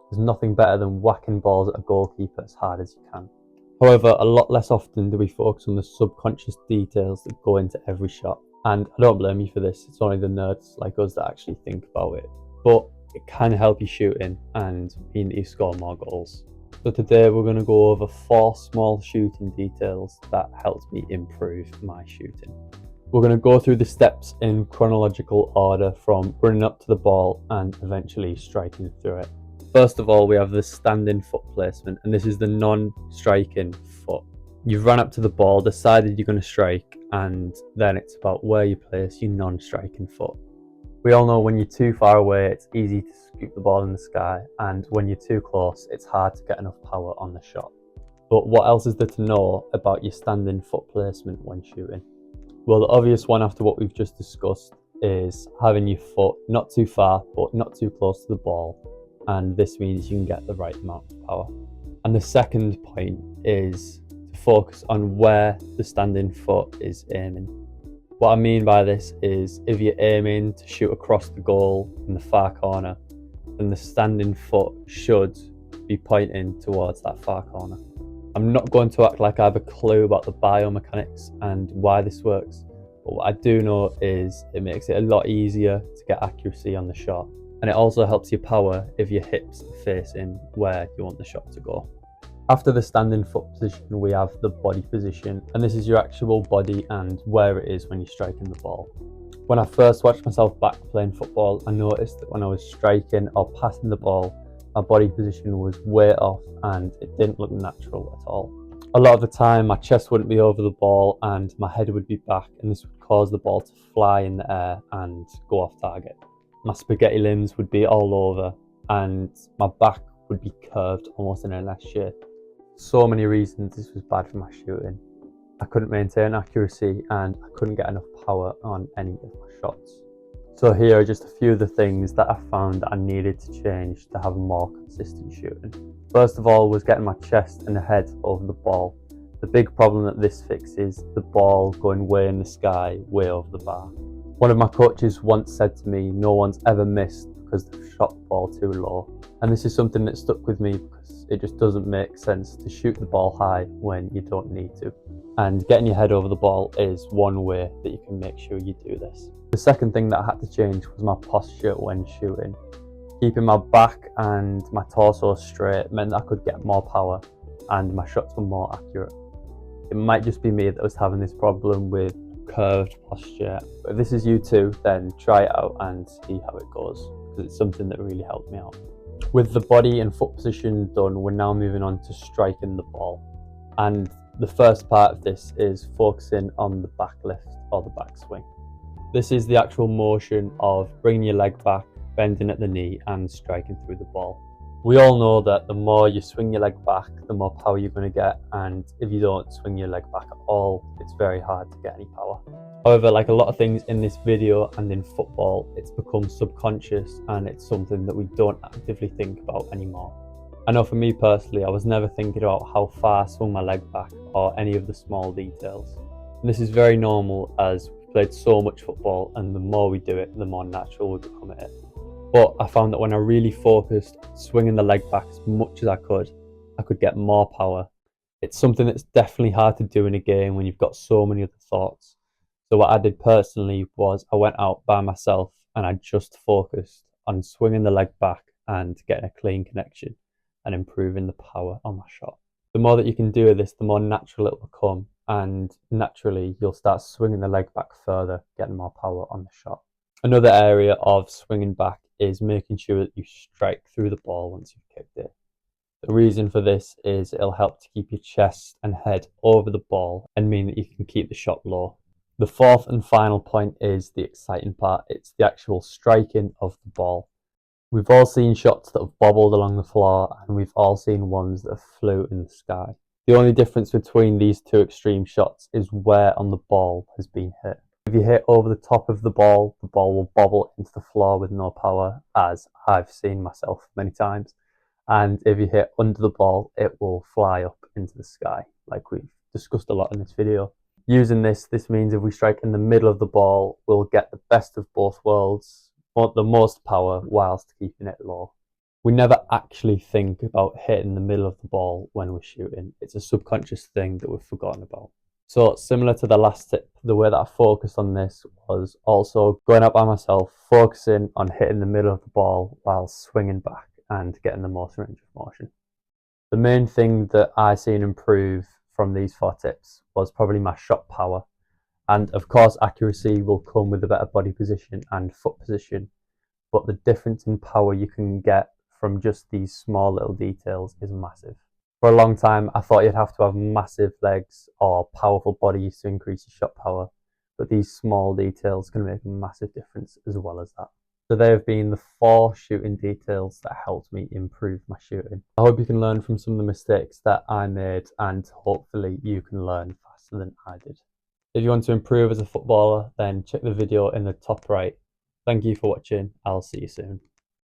There's nothing better than whacking balls at a goalkeeper as hard as you can. However, a lot less often do we focus on the subconscious details that go into every shot. And I don't blame you for this, it's only the nerds like us that actually think about it. But it can help you shooting and mean that you score more goals. So today we're going to go over 4 small shooting details that helped me improve my shooting. We're going to go through the steps in chronological order from running up to the ball and eventually striking through it. First of all, we have the standing foot placement, and this is the non-striking foot. You've run up to the ball, decided you're going to strike, and then it's about where you place your non-striking foot. We all know when you're too far away, it's easy to scoop the ball in the sky, and when you're too close, it's hard to get enough power on the shot. But what else is there to know about your standing foot placement when shooting? Well, the obvious one after what we've just discussed is having your foot not too far, but not too close to the ball, and this means you can get the right amount of power. And the second point is to focus on where the standing foot is aiming. What I mean by this is if you're aiming to shoot across the goal in the far corner, then the standing foot should be pointing towards that far corner. I'm not going to act like I have a clue about the biomechanics and why this works, but what I do know is it makes it a lot easier to get accuracy on the shot, and it also helps your power if your hips are facing where you want the shot to go. After the standing foot position, we have the body position, and this is your actual body and where it is when you're striking the ball. When I first watched myself back playing football, I noticed that when I was striking or passing the ball, my body position was way off and it didn't look natural at all. A lot of the time my chest wouldn't be over the ball and my head would be back, and this would cause the ball to fly in the air and go off target. My spaghetti limbs would be all over and my back would be curved almost in an S shape. So many reasons this was bad for my shooting. I couldn't maintain accuracy and I couldn't get enough power on any of my shots. So here are just a few of the things that I found that I needed to change to have more consistent shooting. First of all was getting my chest and the head over the ball. The big problem that this fixes the ball going way in the sky, way over the bar. One of my coaches once said to me, no one's ever missed because they've shot the ball too low. And this is something that stuck with me because it just doesn't make sense to shoot the ball high when you don't need to. And getting your head over the ball is one way that you can make sure you do this. The second thing that I had to change was my posture when shooting. Keeping my back and my torso straight meant that I could get more power and my shots were more accurate. It might just be me that was having this problem with curved posture, but if this is you too, then try it out and see how it goes, because it's something that really helped me out. With the body and foot position done, we're now moving on to striking the ball. And the first part of this is focusing on the back lift or the back swing. This is the actual motion of bringing your leg back, bending at the knee and striking through the ball. We all know that the more you swing your leg back, the more power you're going to get, and if you don't swing your leg back at all, it's very hard to get any power. However, like a lot of things in this video and in football, it's become subconscious and it's something that we don't actively think about anymore. I know for me personally, I was never thinking about how far I swung my leg back or any of the small details. And this is very normal as we've played so much football, and the more we do it, the more natural we become at it. But I found that when I really focused on swinging the leg back as much as I could get more power. It's something that's definitely hard to do in a game when you've got so many other thoughts. So what I did personally was I went out by myself and I just focused on swinging the leg back and getting a clean connection and improving the power on my shot. The more that you can do this, the more natural it will come, and naturally you'll start swinging the leg back further, getting more power on the shot. Another area of swinging back is making sure that you strike through the ball once you've kicked it. The reason for this is it'll help to keep your chest and head over the ball and mean that you can keep the shot low. The fourth and final point is the exciting part. It's the actual striking of the ball. We've all seen shots that have bobbled along the floor, and we've all seen ones that have flew in the sky. The only difference between these two extreme shots is where on the ball has been hit. If you hit over the top of the ball will bobble into the floor with no power, as I've seen myself many times. And if you hit under the ball, it will fly up into the sky, like we've discussed a lot in this video. Using this means if we strike in the middle of the ball, we'll get the best of both worlds, the most power whilst keeping it low. We never actually think about hitting the middle of the ball when we're shooting. It's a subconscious thing that we've forgotten about. So similar to the last tip, the way that I focused on this was also going out by myself, focusing on hitting the middle of the ball while swinging back and getting the most range of motion. The main thing that I seen improve from these 4 tips was probably my shot power. And of course, accuracy will come with a better body position and foot position, but the difference in power you can get from just these small little details is massive. For a long time, I thought you'd have to have massive legs or powerful bodies to increase your shot power, but these small details can make a massive difference as well as that. So they have been the 4 shooting details that helped me improve my shooting. I hope you can learn from some of the mistakes that I made, and hopefully you can learn faster than I did. If you want to improve as a footballer, then check the video in the top right. Thank you for watching. I'll see you soon.